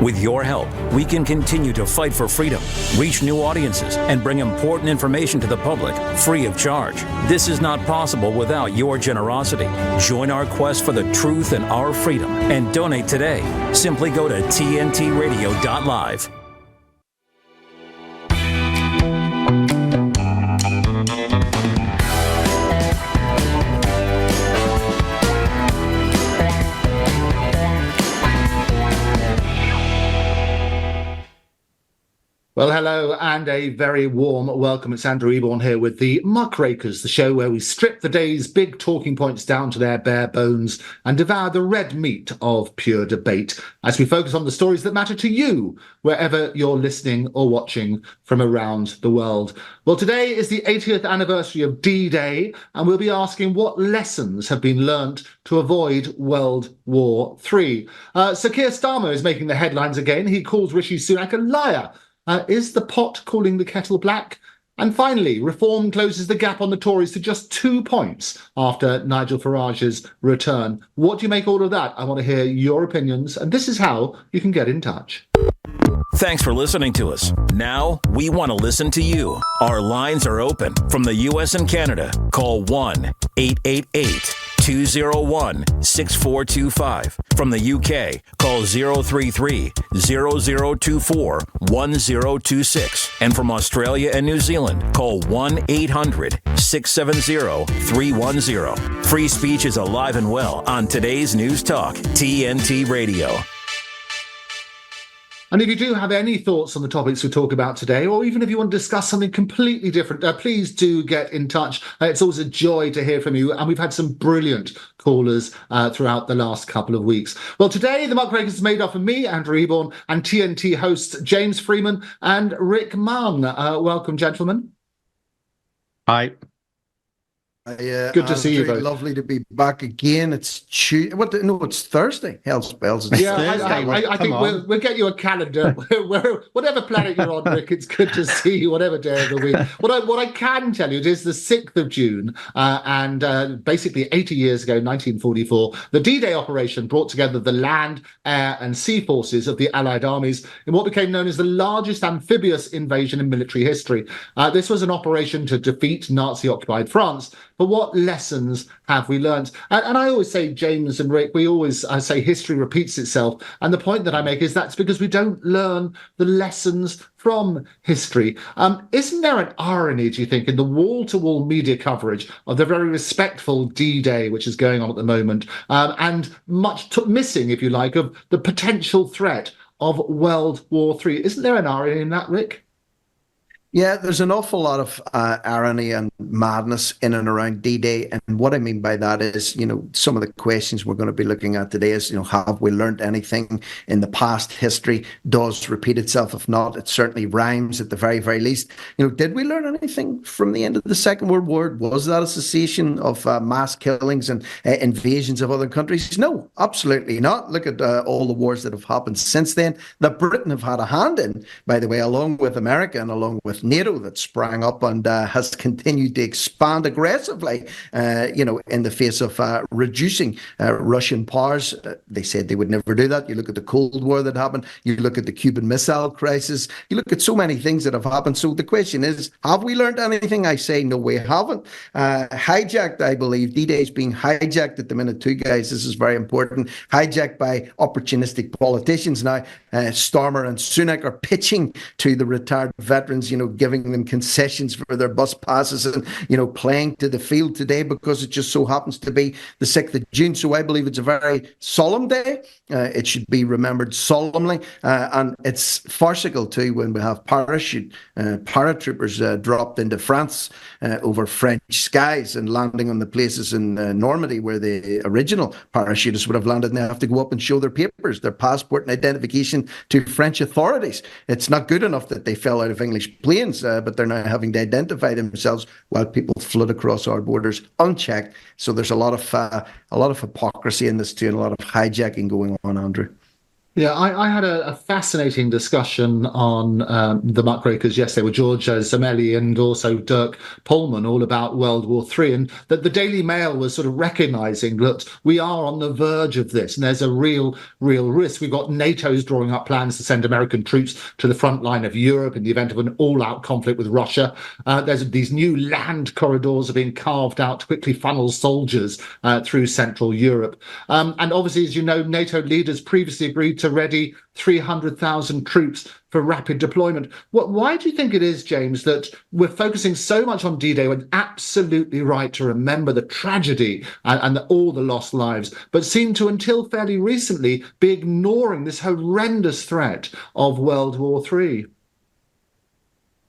With your help, we can continue to fight for freedom, reach new audiences, and bring important information to the public free of charge. This is not possible without your generosity. Join our quest for the truth and our freedom and donate today. Simply go to tntradio.live. Well, hello and a very warm welcome. It's Andrew Eborn here with the Muckrakers, the show where we strip the day's big talking points down to their bare bones and devour the red meat of pure debate as we focus on the stories that matter to you, wherever you're listening or watching from around the world. Well, today is the 80th anniversary of D-Day, and we'll be asking what lessons have been learnt to avoid World War III. Sir Keir Starmer is making the headlines again. He calls Rishi Sunak a liar. Is the pot calling the kettle black? And finally, Reform closes the gap on the Tories to just 2 points after Nigel Farage's return. What do you make all of that? I want to hear your opinions, and this is how you can get in touch. Thanks for listening to us. Now, we want to listen to you. Our lines are open from the U.S. and Canada. Call 1-888-201-6425. From the UK, call 033-0024-1026. And from Australia and New Zealand, call 1-800-670-310. Free speech is alive and well on today's News Talk, TNT Radio. And if you do have any thoughts on the topics we talk about today, or even if you want to discuss something completely different, please do get in touch. It's always a joy to hear from you. And we've had some brilliant callers throughout the last couple of weeks. Well, today, the Muckrakers is made up of me, Andrew Eborn, and TNT hosts James Freeman and Rick Munn. Welcome, gentlemen. Hi. Good to see you both. Lovely to be back again. It's Tuesday. It's Thursday. Hell's bells. Yeah, I think we'll get you a calendar. Whatever planet you're on, Rick, it's good to see you, whatever day of the week. What I can tell you, it is the 6th of June, and basically 80 years ago, 1944, the D-Day operation brought together the land, air, and sea forces of the Allied armies in what became known as the largest amphibious invasion in military history. This was an operation to defeat Nazi-occupied France. But what lessons have we learned? And I always say, James and Rick, I say history repeats itself. And the point that I make is that's because we don't learn the lessons from history. Isn't there an irony, do you think, in the wall-to-wall media coverage of the very respectful D-Day, which is going on at the moment, and much missing, if you like, of the potential threat of World War III? Isn't there an irony in that, Rick? Yeah, there's an awful lot of irony and madness in and around D-Day. And what I mean by that is, some of the questions we're going to be looking at today is, have we learned anything in the past? History does repeat itself. If not, it certainly rhymes at the very, very least. Did we learn anything from the end of the Second World War? Was that a cessation of mass killings and invasions of other countries? No, absolutely not. Look at all the wars that have happened since then that Britain have had a hand in, by the way, along with America and along with NATO, that sprang up and has continued to expand aggressively, in the face of reducing Russian powers. They said they would never do that. You look at the Cold War that happened. You look at the Cuban Missile Crisis. You look at so many things that have happened. So the question is, have we learned anything? I say, no, we haven't. Hijacked, I believe. D-Day is being hijacked at the minute too, guys. This is very important. Hijacked by opportunistic politicians. Now, Starmer and Sunak are pitching to the retired veterans, giving them concessions for their bus passes and, playing to the field today because it just so happens to be the 6th of June. So I believe it's a very solemn day. It should be remembered solemnly. And it's farcical too when we have paratroopers dropped into France over French skies and landing on the places in Normandy where the original parachutists would have landed, and they have to go up and show their papers, their passport and identification to French authorities. It's not good enough that they fell out of English planes, but they're now having to identify themselves while people flood across our borders unchecked. So there's a lot of hypocrisy in this too, and a lot of hijacking going on, Andrew. Yeah, I had a fascinating discussion on the Muckrakers yesterday with George Zamelli and also Dirk Pullman, all about World War III, and that the Daily Mail was sort of recognising that we are on the verge of this, and there's a real risk. We've got NATO's drawing up plans to send American troops to the front line of Europe in the event of an all-out conflict with Russia. There's these new land corridors are being carved out to quickly funnel soldiers through Central Europe. And obviously, as you know, NATO leaders previously agreed to ready 300,000 troops for rapid deployment. Why do you think it is, James, that we're focusing so much on D-Day when absolutely right to remember the tragedy and all the lost lives, but seem to, until fairly recently, be ignoring this horrendous threat of World War III?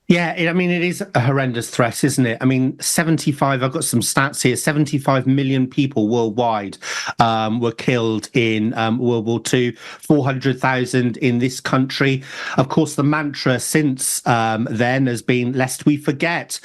Yeah, it is a horrendous threat, isn't it? I mean, I've got some stats here, 75 million people worldwide were killed in World War II, 400,000 in this country. Of course, the mantra since then has been, lest we forget.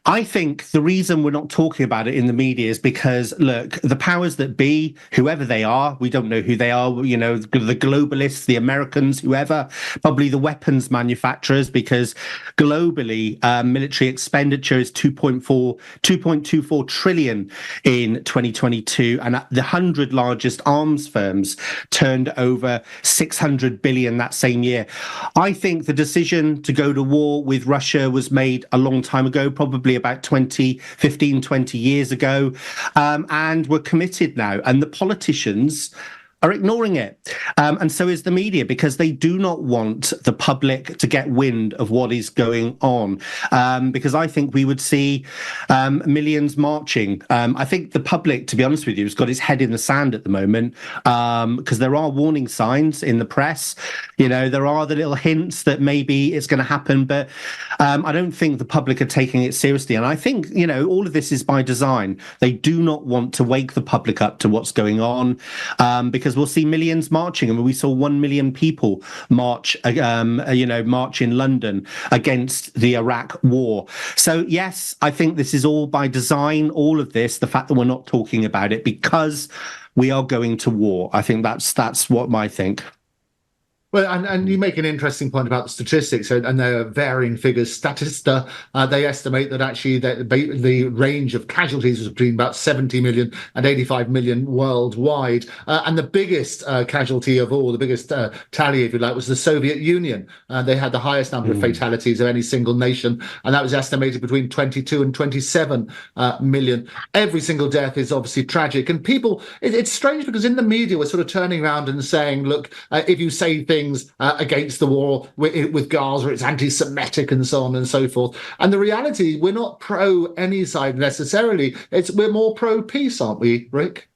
I think the reason we're not talking about it in the media is because, look, the powers that be, whoever they are, we don't know who they are, the globalists, the Americans, whoever, probably the weapons manufacturers, because globally, military expenditure is 2.24 trillion in 2022, and the 100 largest arms firms turned over 600 billion that same year. I think the decision to go to war with Russia was made a long time ago, probably about 20 years ago, and we're committed now, and the politicians are ignoring it, and so is the media, because they do not want the public to get wind of what is going on, because I think we would see millions marching. I think the public, to be honest with you, has got its head in the sand at the moment, because there are warning signs in the press. There are the little hints that maybe it's going to happen, but I don't think the public are taking it seriously. And I think, all of this is by design. They do not want to wake the public up to what's going on, because we'll see millions marching. I mean, we saw 1 million people march in London against the Iraq war. So, yes, I think this is all by design, all of this, the fact that we're not talking about it, because we are going to war. I think that's what I think. Well, and you make an interesting point about the statistics, and there are varying figures. Statista, they estimate that actually the range of casualties was between about 70 million and 85 million worldwide. And the biggest casualty of all, the biggest tally, if you like, was the Soviet Union. They had the highest number of fatalities of any single nation, and that was estimated between 22 and 27 million. Every single death is obviously tragic. And people, it's strange because in the media, we're sort of turning around and saying, look, if you say things against the war with Gaza, it's anti-Semitic and so on and so forth. And the reality, we're not pro any side necessarily. We're more pro peace, aren't we, Rick?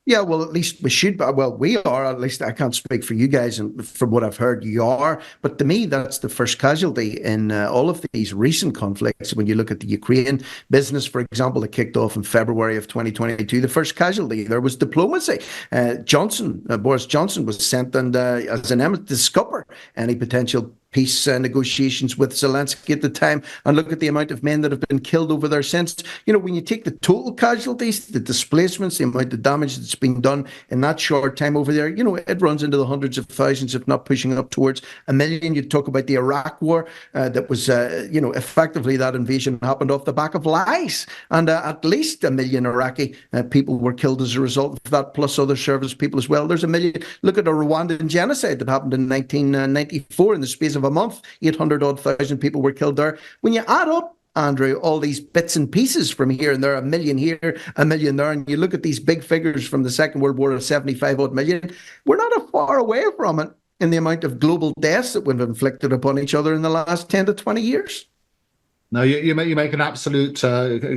Yeah, well, at least we should. Well, we are. At least I can't speak for you guys, and from what I've heard, you are. But to me, that's the first casualty in all of these recent conflicts. When you look at the Ukraine business, for example, that kicked off in February of 2022, the first casualty there was diplomacy. Boris Johnson was sent and as an eminent to scupper any potential peace negotiations with Zelensky at the time, and look at the amount of men that have been killed over there since. When you take the total casualties, the displacements, the amount of damage that's been done in that short time over there, it runs into the hundreds of thousands, if not pushing up towards 1 million. You talk about the Iraq war, that was, effectively that invasion happened off the back of lies, and at least 1 million Iraqi people were killed as a result of that, plus other service people as well. There's 1 million. Look at the Rwandan genocide that happened in 1994 in the space of a month. 800,000 people were killed there. When you add up, Andrew, all these bits and pieces from here and there, 1 million here, 1 million there, and you look at these big figures from the Second World War of 75 odd million, we're not far away from it in the amount of global deaths that we've inflicted upon each other in the last 10 to 20 years. No, you make an absolute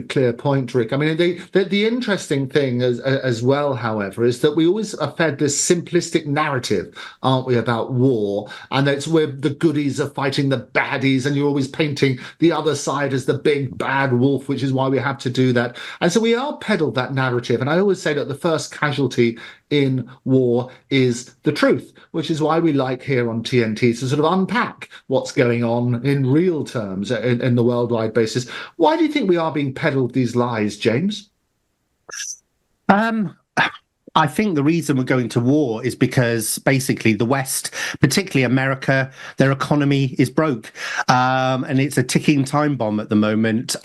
clear point, Rick. I mean, the interesting thing as well, however, is that we always are fed this simplistic narrative, aren't we, about war, and it's where the goodies are fighting the baddies, and you're always painting the other side as the big bad wolf, which is why we have to do that. And so we are peddled that narrative, and I always say that the first casualty in war is the truth, which is why we like here on TNT to sort of unpack what's going on in real terms in the worldwide basis. Why do you think we are being peddled these lies, James? I think the reason we're going to war is because basically the West, particularly America, their economy is broke. And it's a ticking time bomb at the moment.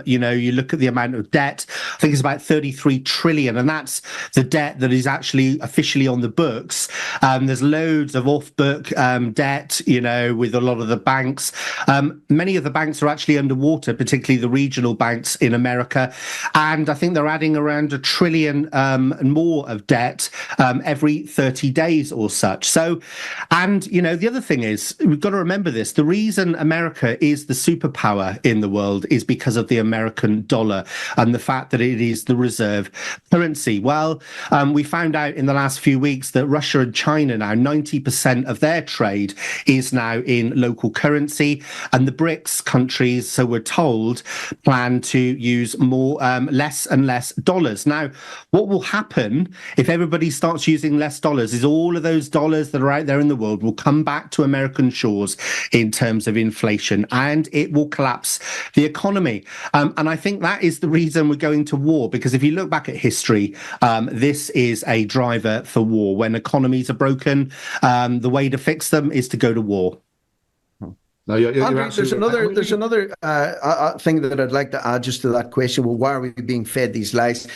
You look at the amount of debt, I think it's about 33 trillion, and that's the debt that is actually officially on the books. There's loads of off-book debt, with a lot of the banks. Many of the banks are actually underwater, particularly the regional banks in America. And I think they're adding around $1 trillion and more of debt every 30 days or such. So, and the other thing is, we've got to remember this: the reason America is the superpower in the world is because of the American dollar and the fact that it is the reserve currency. Well, we found out in the last few weeks that Russia and China now, 90% of their trade is now in local currency, and the BRICS countries, so we're told, plan to use less and less dollars. Now, what will happen if everybody starts using less dollars is all of those dollars that are out there in the world will come back to American shores in terms of inflation, and it will collapse the economy. And I think that is the reason we're going to war, because if you look back at history, this is a driver for war. When economies are broken, the way to fix them is to go to war. No, Andrew, there's another thing that I'd like to add just to that question. Well, why are we being fed these lies?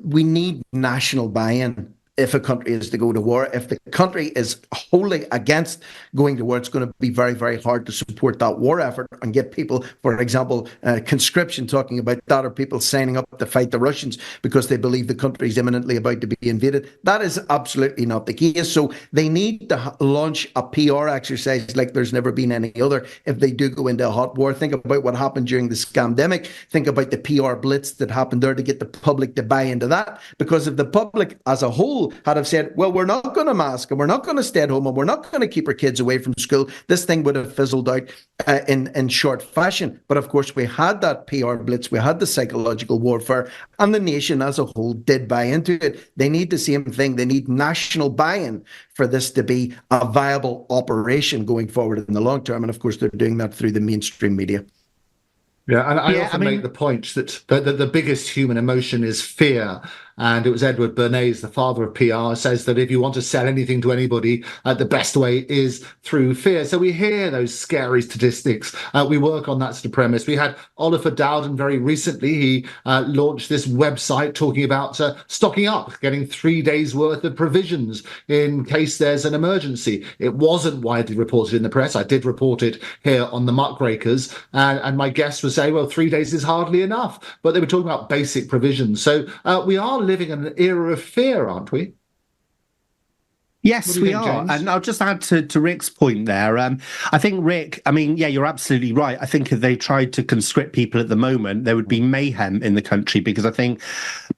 We need national buy-in if a country is to go to war. If the country is wholly against going to war, it's going to be very, very hard to support that war effort and get people, for example, conscription, talking about that, or people signing up to fight the Russians because they believe the country is imminently about to be invaded. That is absolutely not the case. So they need to launch a PR exercise like there's never been any other if they do go into a hot war. Think about what happened during the scamdemic. Think about the PR blitz that happened there to get the public to buy into that. Because if the public as a whole had have said, well, we're not going to mask and we're not going to stay at home and we're not going to keep our kids away from school, this thing would have fizzled out in short fashion. But of course, we had that PR blitz, we had the psychological warfare, and the nation as a whole did buy into it. They need the same thing. They need national buy-in for this to be a viable operation going forward in the long term. And of course, they're doing that through the mainstream media. Yeah, and I often make the point that the biggest human emotion is fear. And it was Edward Bernays, the father of PR, says that if you want to sell anything to anybody, the best way is through fear. So we hear those scary statistics. We work on that sort of premise. We had Oliver Dowden very recently. He launched this website talking about stocking up, getting 3 days worth of provisions in case there's an emergency. It wasn't widely reported in the press. I did report it here on the Muckrakers. And my guests would say, well, 3 days is hardly enough. But they were talking about basic provisions. So we are living in an era of fear, aren't we? Yes, we are. James? And I'll just add to Rick's point there. I think, Rick, you're absolutely right. I think if they tried to conscript people at the moment, there would be mayhem in the country, because I think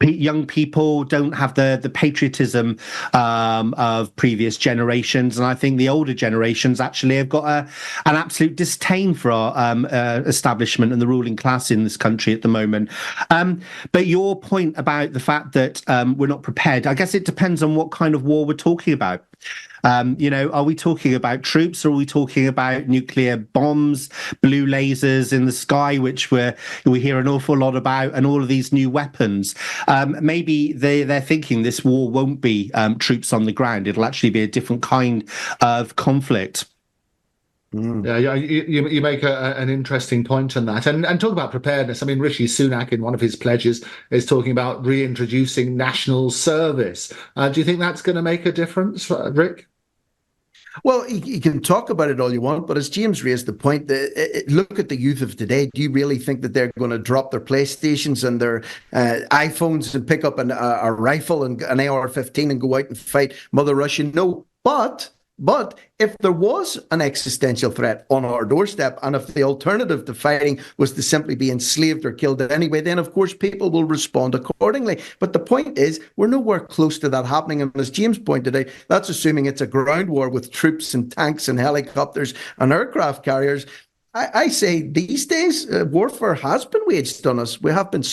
young people don't have the patriotism of previous generations. And I think the older generations actually have got an absolute disdain for our establishment and the ruling class in this country at the moment. But your point about the fact that we're not prepared, I guess it depends on what kind of war we're talking about. Are we talking about troops, or are we talking about nuclear bombs, blue lasers in the sky, which we hear an awful lot about, and all of these new weapons? Maybe they're thinking this war won't be troops on the ground. It'll actually be a different kind of conflict. Yeah, you make an interesting point on that, and talk about preparedness. I mean, Rishi Sunak, in one of his pledges, is talking about reintroducing national service. Do you think that's going to make a difference, Rick? Well, you can talk about it all you want, but as James raised the point, look at the youth of today. Do you really think that they're going to drop their PlayStations and their iPhones and pick up a rifle and an AR-15 and go out and fight Mother Russia? No, But if there was an existential threat on our doorstep, and if the alternative to fighting was to simply be enslaved or killed anyway, then of course people will respond accordingly. But the point is, we're nowhere close to that happening. And as James pointed out, that's assuming it's a ground war with troops and tanks and helicopters and aircraft carriers. I say these days, warfare has been waged on us. We have been